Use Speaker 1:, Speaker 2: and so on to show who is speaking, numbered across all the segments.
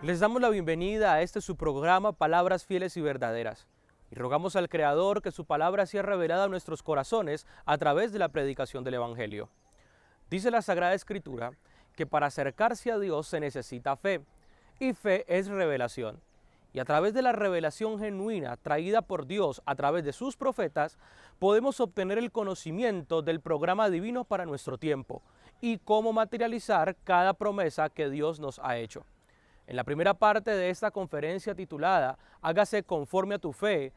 Speaker 1: Les damos la bienvenida a este su programa Palabras Fieles y Verdaderas y rogamos al Creador que su palabra sea revelada a nuestros corazones a través de la predicación del Evangelio. Dice la Sagrada Escritura que para acercarse a Dios se necesita fe, y fe es revelación. Y a través de la revelación genuina traída por Dios a través de sus profetas, podemos obtener el conocimiento del programa divino para nuestro tiempo y cómo materializar cada promesa que Dios nos ha hecho. En la primera parte de esta conferencia titulada Hágase conforme a tu fe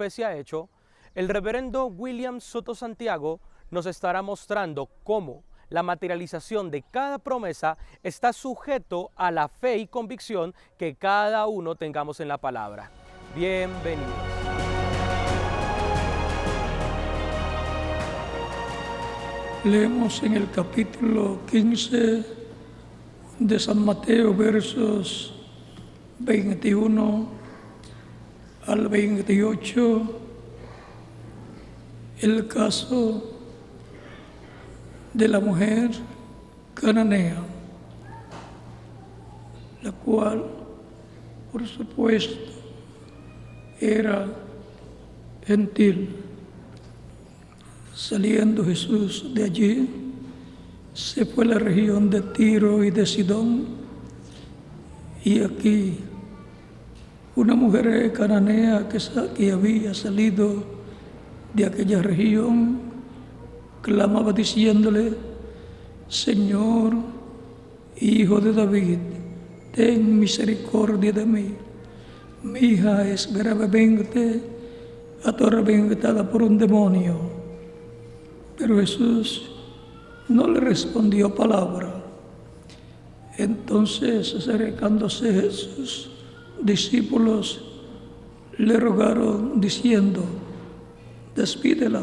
Speaker 1: se ha hecho, el reverendo William Soto Santiago nos estará mostrando cómo la materialización de cada promesa está sujeto a la fe y convicción que cada uno tengamos en la palabra. Bienvenidos.
Speaker 2: Leemos en el capítulo 15 de San Mateo, versos 21 al 28, el caso de la mujer cananea, la cual, por supuesto, era gentil. Saliendo Jesús de allí, se fue a la región de Tiro y de Sidón, y aquí una mujer cananea que había salido de aquella región clamaba diciéndole: Señor, Hijo de David, ten misericordia de mí. Mi hija es gravemente atormentada por un demonio. Pero Jesús no le respondió palabra. Entonces, acercándose sus discípulos, le rogaron diciendo: despídela,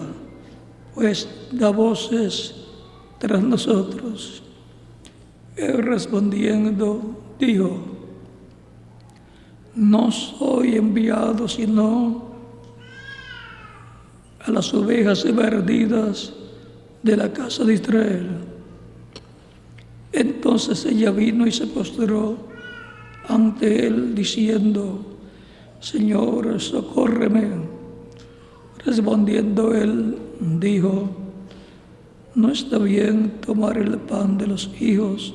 Speaker 2: pues da voces tras nosotros. Él respondiendo dijo: no soy enviado sino a las ovejas perdidas de la casa de Israel. Entonces ella vino y se postró ante él diciendo: Señor, socórreme. Respondiendo él dijo: no está bien tomar el pan de los hijos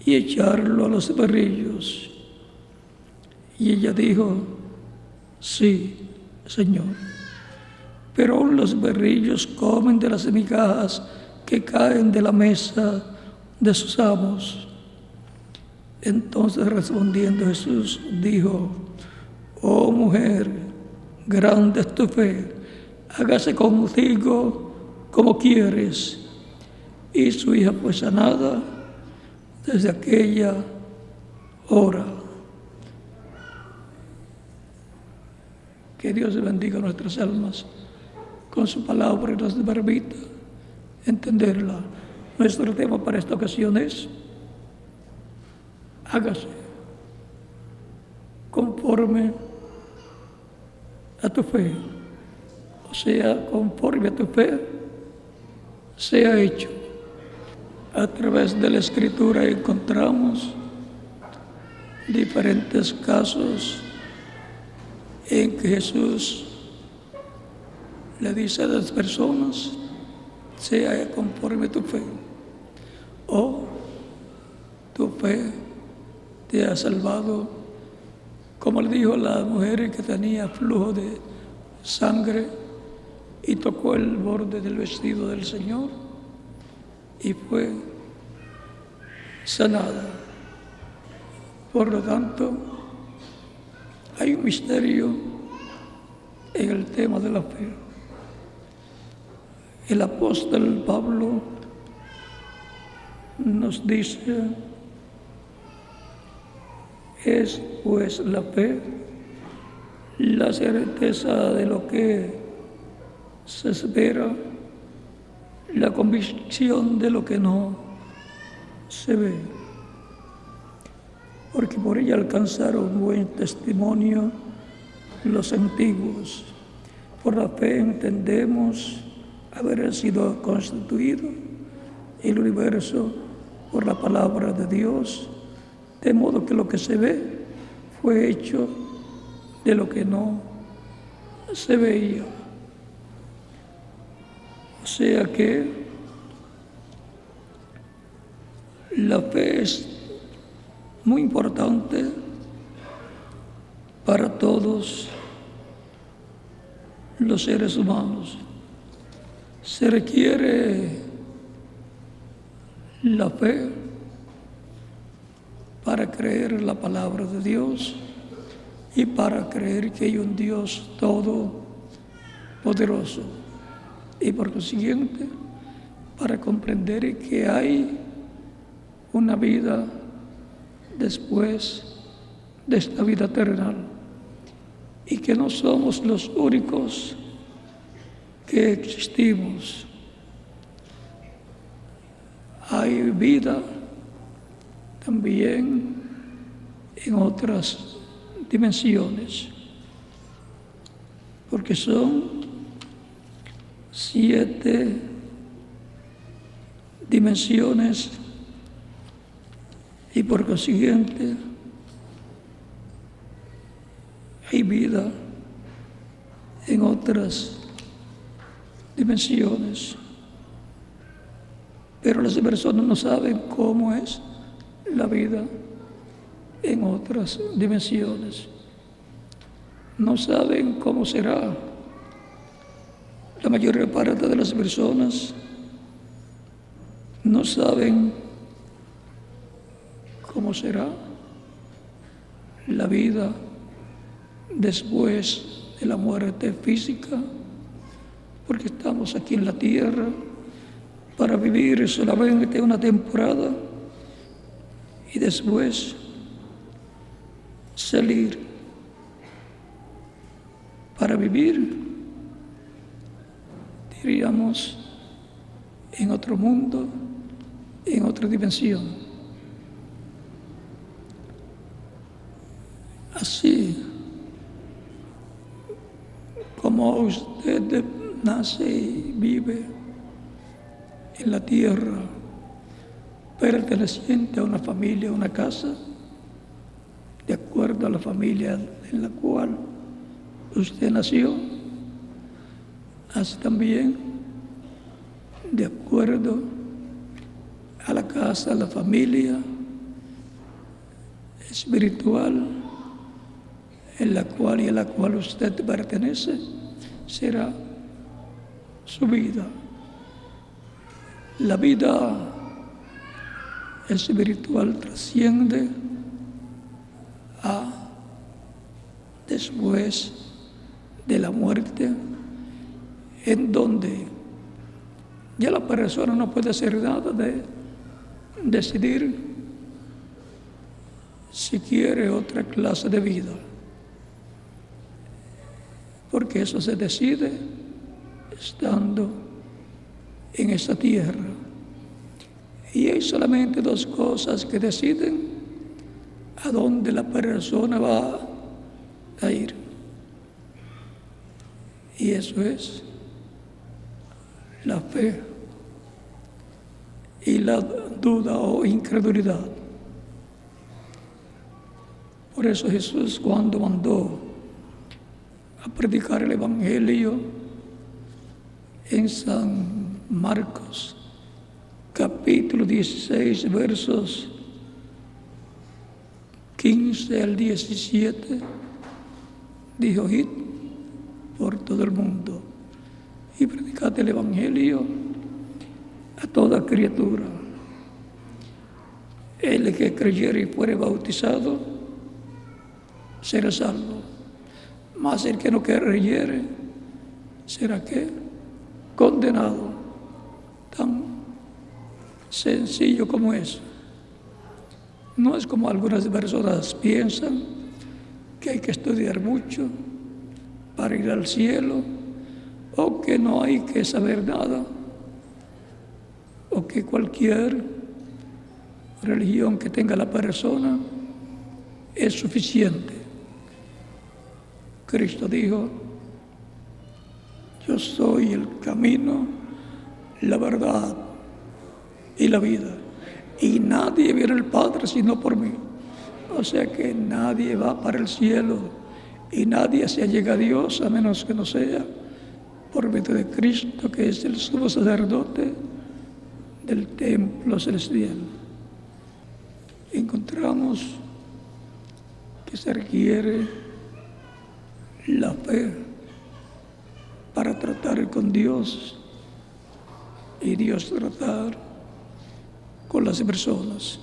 Speaker 2: y echarlo a los perrillos. Y ella dijo: sí, Señor, pero aún los perrillos comen de las migajas que caen de la mesa de sus amos. Entonces respondiendo Jesús dijo: oh mujer, grande es tu fe, hágase contigo como quieres. Y su hija fue sanada desde aquella hora. Que Dios bendiga nuestras almas con su palabra y nos permita entenderla. Nuestro tema para esta ocasión es: hágase conforme a tu fe, o sea, conforme a tu fe sea hecho. A través de la Escritura encontramos diferentes casos en que Jesús le dice a las personas: sea conforme a tu fe, o tu fe te ha salvado, como le dijo a la mujer que tenía flujo de sangre y tocó el borde del vestido del Señor y fue sanada. Por lo tanto, hay un misterio en el tema de la fe. El apóstol Pablo nos dice: es pues la fe la certeza de lo que se espera, la convicción de lo que no se ve. Porque por ella alcanzaron buen testimonio los antiguos. Por la fe entendemos haber sido constituido el universo por la palabra de Dios, de modo que lo que se ve fue hecho de lo que no se veía. O sea que la fe es muy importante para todos los seres humanos. Se requiere la fe para creer en la palabra de Dios y para creer que hay un Dios todopoderoso. Y por consiguiente, para comprender que hay una vida después de esta vida terrenal y que no somos los únicos que existimos. Hay vida también en otras dimensiones, porque son 7 dimensiones y por consiguiente hay vida en otras dimensiones, pero las personas no saben cómo es la vida en otras dimensiones, no saben cómo será. La mayor parte de las personas no saben cómo será la vida después de la muerte física, porque estamos aquí en la tierra para vivir solamente una temporada y después salir para vivir, diríamos, en otro mundo, en otra dimensión. Así como usted nace y vive en la tierra, perteneciente a una familia, a una casa, de acuerdo a la familia en la cual usted nació, así también de acuerdo a la casa, a la familia espiritual en la cual y a la cual usted pertenece, será su vida. La vida espiritual trasciende a después de la muerte, en donde ya la persona no puede hacer nada de decidir si quiere otra clase de vida, porque eso se decide estando en esta tierra. Y hay solamente 2 cosas que deciden a dónde la persona va a ir. Y eso es la fe y la duda o incredulidad. Por eso Jesús, cuando mandó a predicar el Evangelio en San Marcos, capítulo 16, versos 15 al 17, dijo: id por todo el mundo y predicad el Evangelio a toda criatura. El que creyere y fuere bautizado será salvo, mas el que no creyere será condenado. Tan sencillo como eso. No es como algunas personas piensan, que hay que estudiar mucho para ir al cielo, o que no hay que saber nada, o que cualquier religión que tenga la persona es suficiente. Cristo dijo: yo soy el camino, la verdad y la vida, y nadie viene al Padre sino por mí. O sea que nadie va para el cielo y nadie se llega a Dios a menos que no sea por medio de Cristo, que es el sumo sacerdote del templo celestial. Encontramos que se requiere la fe para tratar con Dios y Dios tratar con las personas.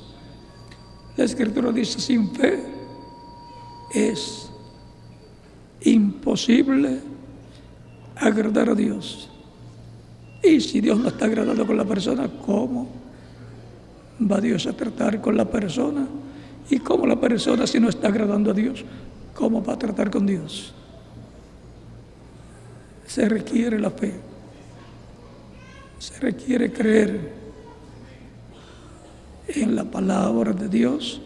Speaker 2: La Escritura dice: sin fe es imposible agradar a Dios. Y si Dios no está agradado con la persona, ¿cómo va Dios a tratar con la persona? Y cómo la persona, si no está agradando a Dios, ¿cómo va a tratar con Dios? Se requiere la fe, se requiere creer en la palabra de Dios,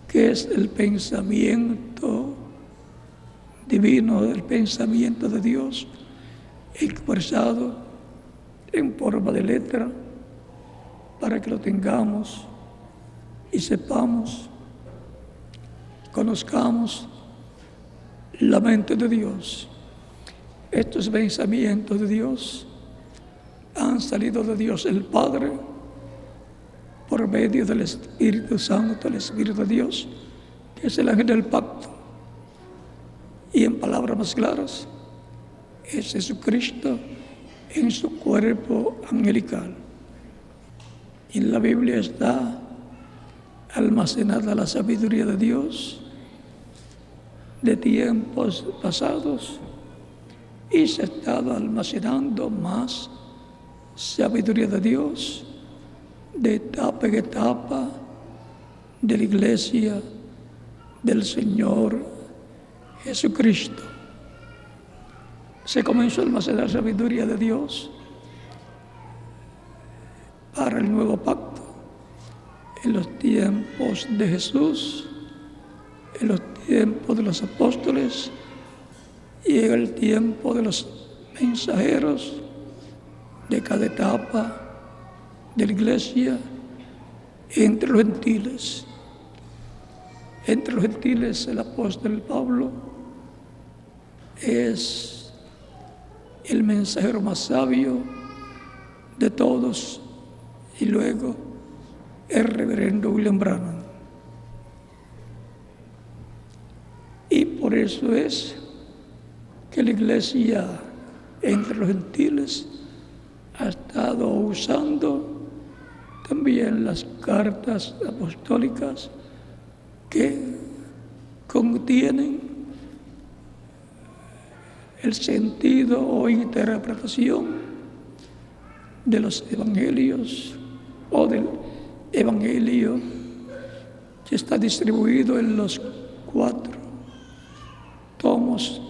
Speaker 2: que es el pensamiento divino, el pensamiento de Dios expresado en forma de letra, para que lo tengamos y sepamos, conozcamos la mente de Dios. Estos pensamientos de Dios han salido de Dios el Padre por medio del Espíritu Santo, el Espíritu de Dios, que es el ángel del pacto. Y en palabras más claras, es Jesucristo en su cuerpo angelical. En la Biblia está almacenada la sabiduría de Dios de tiempos pasados, y se ha estado almacenando más sabiduría de Dios de etapa en etapa de la iglesia del Señor Jesucristo. Se comenzó a almacenar sabiduría de Dios para el nuevo pacto en los tiempos de Jesús, en los tiempos de los apóstoles y en el tiempo de los mensajeros de cada etapa de la iglesia entre los gentiles. Entre los gentiles, el apóstol Pablo es el mensajero más sabio de todos, y luego el reverendo William Branham. Y por eso es que la iglesia entre los gentiles ha estado usando también las cartas apostólicas que contienen el sentido o interpretación de los evangelios o del evangelio que está distribuido en los 4 tomos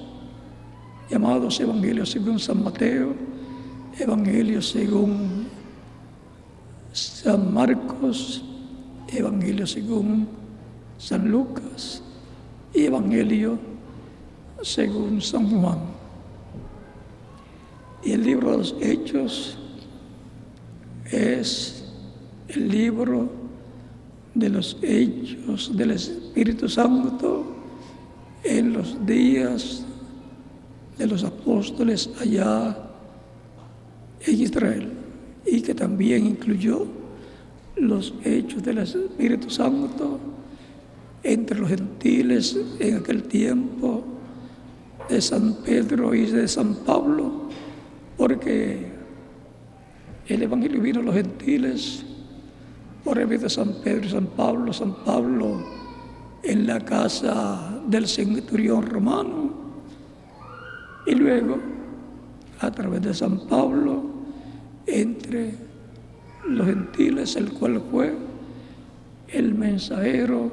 Speaker 2: llamados Evangelio según San Mateo, Evangelio según San Marcos, Evangelio según San Lucas y Evangelio según San Juan. Y el libro de los Hechos es el libro de los hechos del Espíritu Santo en los días de los apóstoles allá en Israel, y que también incluyó los hechos del Espíritu Santo entre los gentiles en aquel tiempo de San Pedro y de San Pablo, porque el Evangelio vino a los gentiles por medio de San Pedro y San Pablo en la casa del centurión romano, y luego a través de San Pablo entre los gentiles, el cual fue el mensajero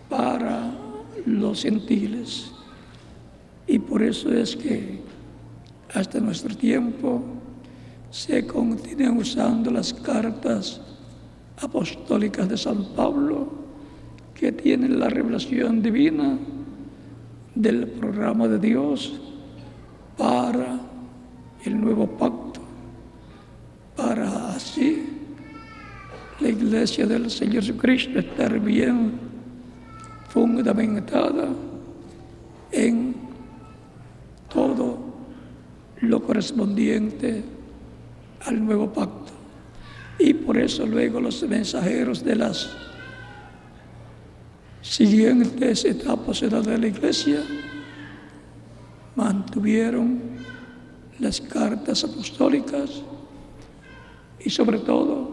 Speaker 2: para los gentiles. Y por eso es que hasta nuestro tiempo se continúan usando las cartas apostólicas de San Pablo, que tienen la revelación divina del programa de Dios para el nuevo pacto, para así la iglesia del Señor Jesucristo estar bien fundamentada en todo lo correspondiente al nuevo pacto. Y por eso luego los mensajeros de las siguientes etapas de la Iglesia mantuvieron las cartas apostólicas y sobre todo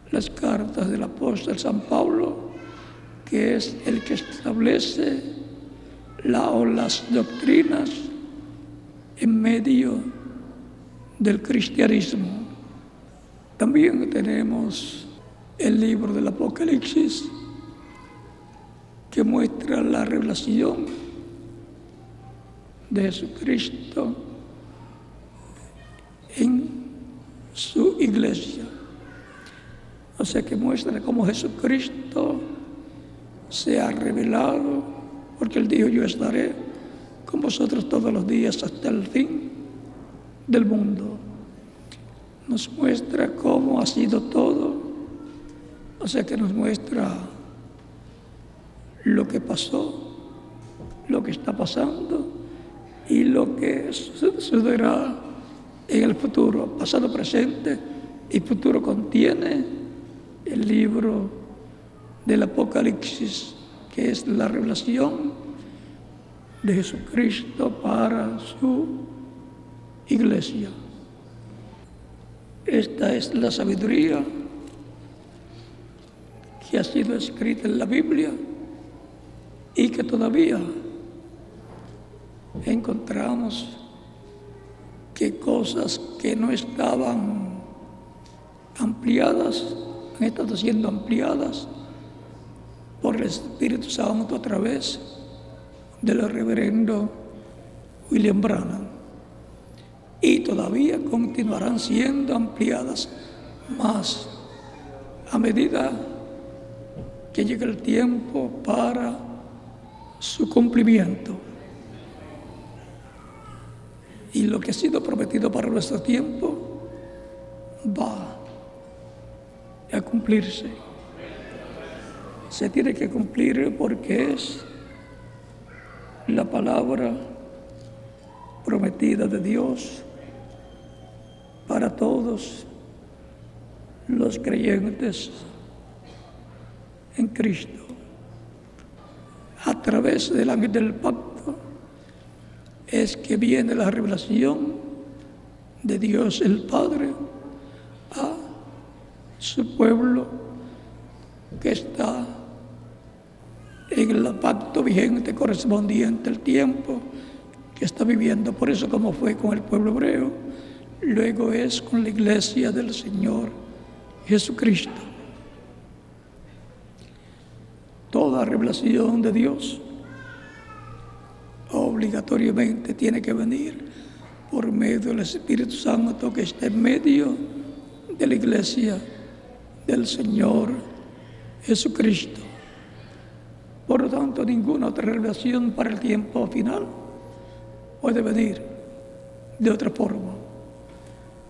Speaker 2: las cartas del apóstol San Pablo, que es el que establece las doctrinas en medio del cristianismo. También tenemos el libro del Apocalipsis, que muestra la revelación de Jesucristo en su iglesia. O sea, que muestra cómo Jesucristo se ha revelado, porque Él dijo: yo estaré con vosotros todos los días hasta el fin del mundo. Nos muestra cómo ha sido todo, o sea, que nos muestra lo que pasó, lo que está pasando y lo que sucederá en el futuro. Pasado, presente y futuro contiene el libro del Apocalipsis, que es la revelación de Jesucristo para su iglesia. Esta es la sabiduría que ha sido escrita en la Biblia y que todavía encontramos que cosas que no estaban ampliadas han estado siendo ampliadas por el Espíritu Santo a través del reverendo William Branham, y todavía continuarán siendo ampliadas más a medida que llegue el tiempo para su cumplimiento. Y lo que ha sido prometido para nuestro tiempo va a cumplirse. Se tiene que cumplir porque es la palabra prometida de Dios para todos los creyentes en Cristo. A través del ángel del pacto es que viene la revelación de Dios el Padre a su pueblo que está en el pacto vigente correspondiente al tiempo que está viviendo. Por eso, como fue con el pueblo hebreo, luego es con la iglesia del Señor Jesucristo. Toda revelación de Dios obligatoriamente tiene que venir por medio del Espíritu Santo que está en medio de la iglesia del Señor Jesucristo. Por lo tanto, ninguna otra revelación para el tiempo final puede venir de otra forma.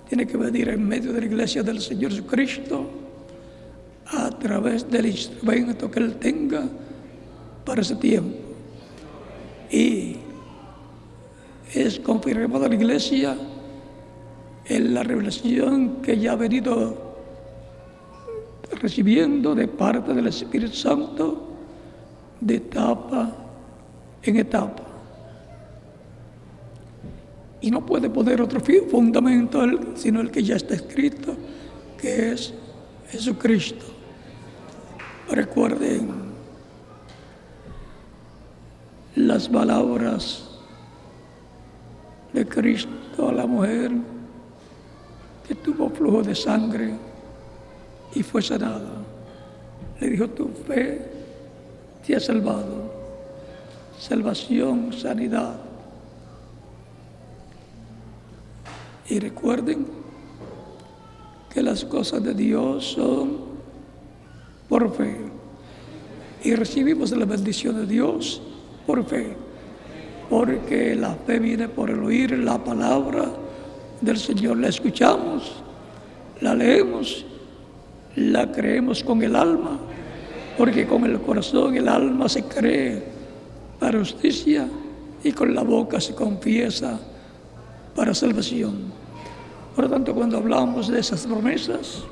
Speaker 2: Tiene que venir en medio de la iglesia del Señor Jesucristo a través del instrumento que Él tenga para ese tiempo. Y es confirmada la iglesia en la revelación que ya ha venido recibiendo de parte del Espíritu Santo de etapa en etapa. Y no puede poner otro fundamento sino el que ya está escrito, que es Jesucristo. Recuerden las palabras de Cristo a la mujer que tuvo flujo de sangre y fue sanada. Le dijo: tu fe te ha salvado. Salvación, sanidad. Y recuerden que las cosas de Dios son por fe. Y recibimos la bendición de Dios por fe. Porque la fe viene por el oír la palabra del Señor. La escuchamos, la leemos, la creemos con el alma porque con el corazón el alma se cree para justicia y con la boca se confiesa para salvación. Por lo tanto, cuando hablamos de esas promesas,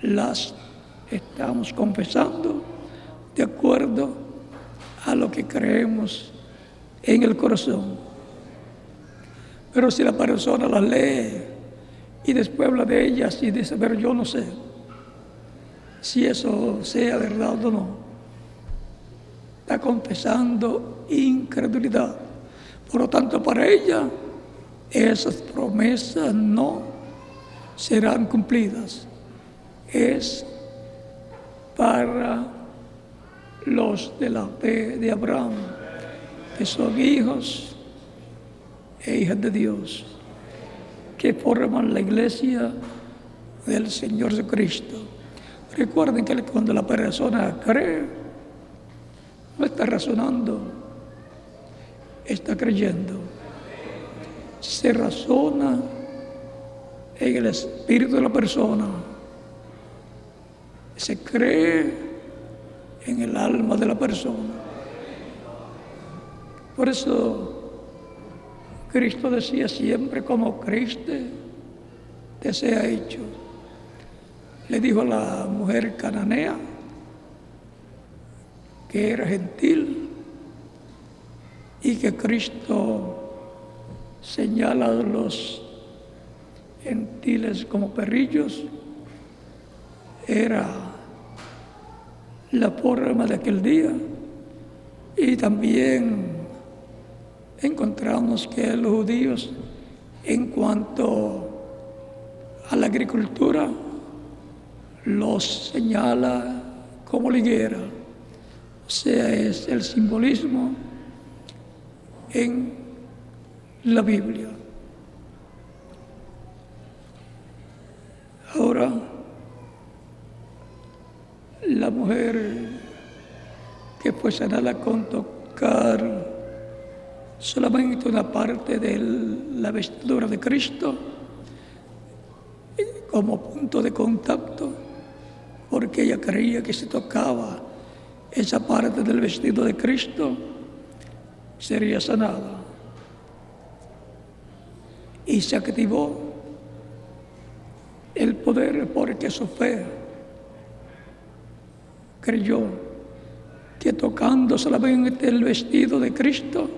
Speaker 2: las estamos confesando de acuerdo a lo que creemos en el corazón. Pero si la persona las lee y después habla de ellas y dice, pero yo no sé si eso sea verdad o no, está confesando incredulidad. Por lo tanto, para ella, esas promesas no serán cumplidas. Es para los de la fe de Abraham, que son hijos e hijas de Dios, que forman la iglesia del Señor Jesucristo. Recuerden que cuando la persona cree, no está razonando, está creyendo. Se razona en el espíritu de la persona, se cree en el alma de la persona. Por eso Cristo decía siempre, como creíste, te sea hecho. Le dijo a la mujer cananea, que era gentil, y que Cristo señala a los gentiles como perrillos, era la forma de aquel día. Y también encontramos que los judíos, en cuanto a la agricultura, los señala como la higuera. O sea, es el simbolismo en la Biblia. Ahora, la mujer que fue sanada con tocar solamente una parte de la vestidura de Cristo como punto de contacto, porque ella creía que si tocaba esa parte del vestido de Cristo, sería sanada. Y se activó el poder porque su fe creyó que tocando solamente el vestido de Cristo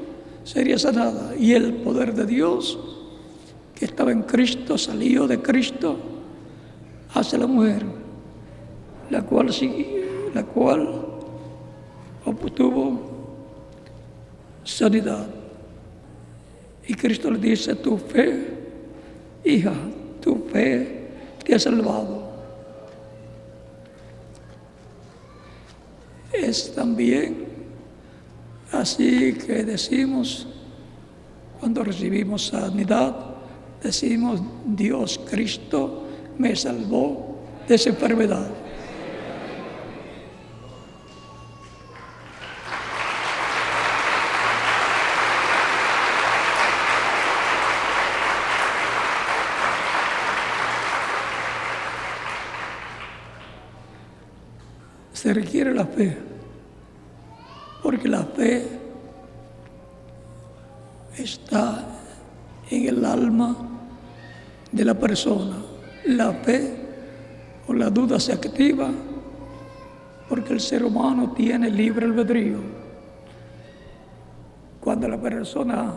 Speaker 2: sería sanada. Y el poder de Dios que estaba en Cristo salió de Cristo hacia la mujer, la cual obtuvo sanidad. Y Cristo le dice, tu fe, hija, tu fe te ha salvado. Es también así que decimos, cuando recibimos sanidad, decimos, Dios, Cristo me salvó de esa enfermedad. Se requiere la fe, porque la fe está en el alma de la persona. La fe o la duda se activa porque el ser humano tiene libre albedrío. Cuando la persona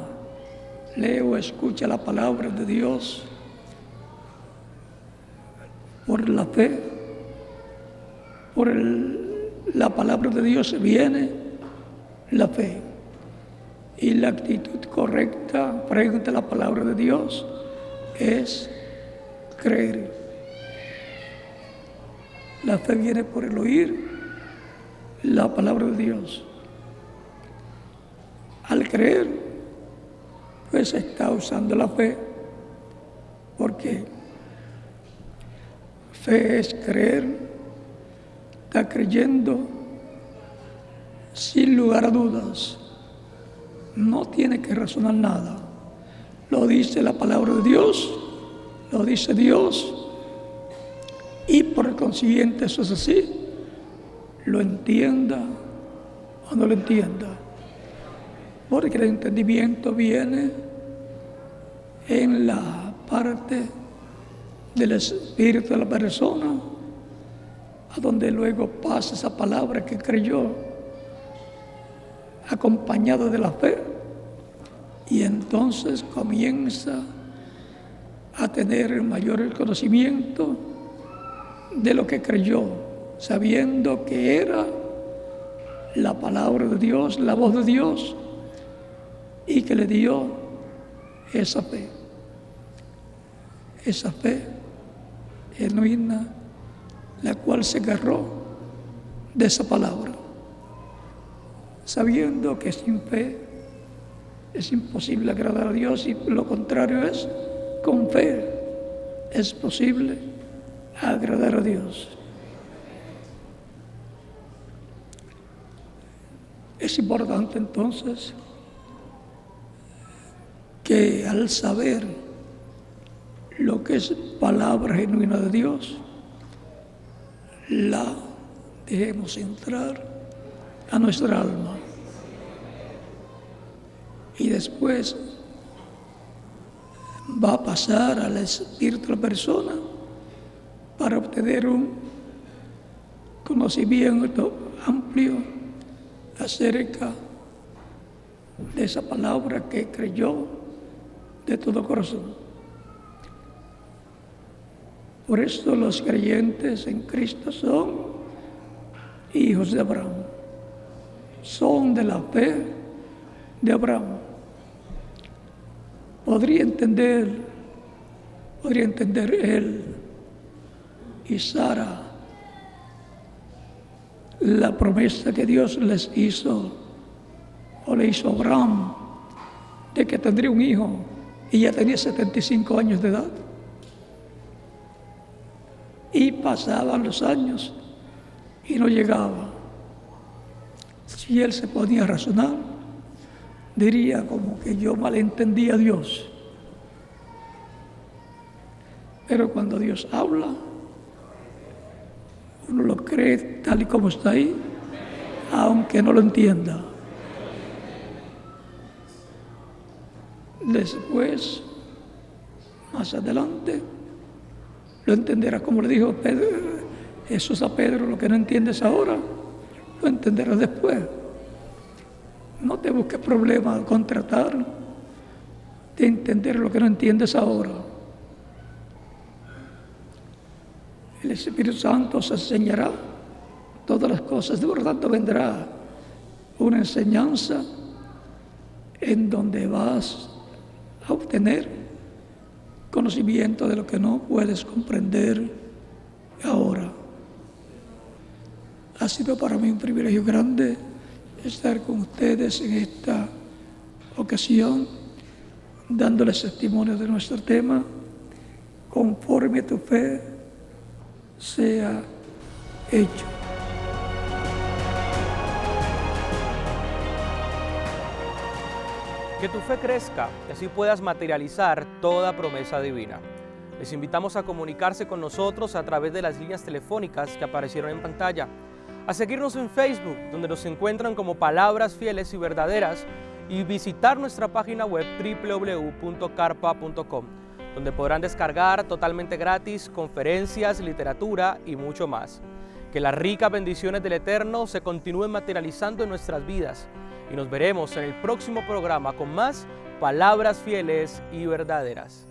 Speaker 2: lee o escucha la palabra de Dios por la fe, por la palabra de Dios viene la fe. Y la actitud correcta frente a la palabra de Dios es creer. La fe viene por el oír la palabra de Dios. Al creer, pues se está usando la fe, porque fe es creer. Está creyendo sin lugar a dudas. No tiene que razonar nada. Lo dice la palabra de Dios, lo dice Dios, y por consiguiente eso es así, lo entienda o no lo entienda. Porque el entendimiento viene en la parte del espíritu de la persona, a donde luego pasa esa palabra que creyó, acompañada de la fe, y entonces comienza a tener mayor conocimiento de lo que creyó, sabiendo que era la palabra de Dios, la voz de Dios, y que le dio esa fe genuina, la cual se agarró de esa palabra, sabiendo que sin fe es imposible agradar a Dios, y lo contrario es, con fe es posible agradar a Dios. Es importante entonces que al saber lo que es palabra genuina de Dios, la dejemos entrar a nuestra alma. Y después va a pasar al espíritu de la persona para obtener un conocimiento amplio acerca de esa palabra que creyó de todo corazón. Por eso los creyentes en Cristo son hijos de Abraham, son de la fe de Abraham. Podría entender él y Sara la promesa que Dios les hizo, o le hizo a Abraham, de que tendría un hijo, y ya tenía 75 años de edad. Y pasaban los años y no llegaba. Si él se ponía a razonar, diría como que yo malentendía a Dios. Pero cuando Dios habla, uno lo cree tal y como está ahí, aunque no lo entienda. Después, más adelante, lo entenderá, como le dijo Jesús a Pedro: lo que no entiendes ahora, lo entenderás después. No te busques problemas con tratar de entender lo que no entiendes ahora. El Espíritu Santo os enseñará todas las cosas. Por lo tanto, vendrá una enseñanza en donde vas a obtener conocimiento de lo que no puedes comprender ahora. Ha sido para mí un privilegio grande estar con ustedes en esta ocasión, dándoles testimonio de nuestro tema: conforme a tu fe sea hecho.
Speaker 1: Que tu fe crezca y así puedas materializar toda promesa divina. Les invitamos a comunicarse con nosotros a través de las líneas telefónicas que aparecieron en pantalla, a seguirnos en Facebook, donde nos encuentran como Palabras Fieles y Verdaderas, y visitar nuestra página web www.carpa.com, donde podrán descargar totalmente gratis conferencias, literatura y mucho más. Que las ricas bendiciones del Eterno se continúen materializando en nuestras vidas, y nos veremos en el próximo programa con más Palabras Fieles y Verdaderas.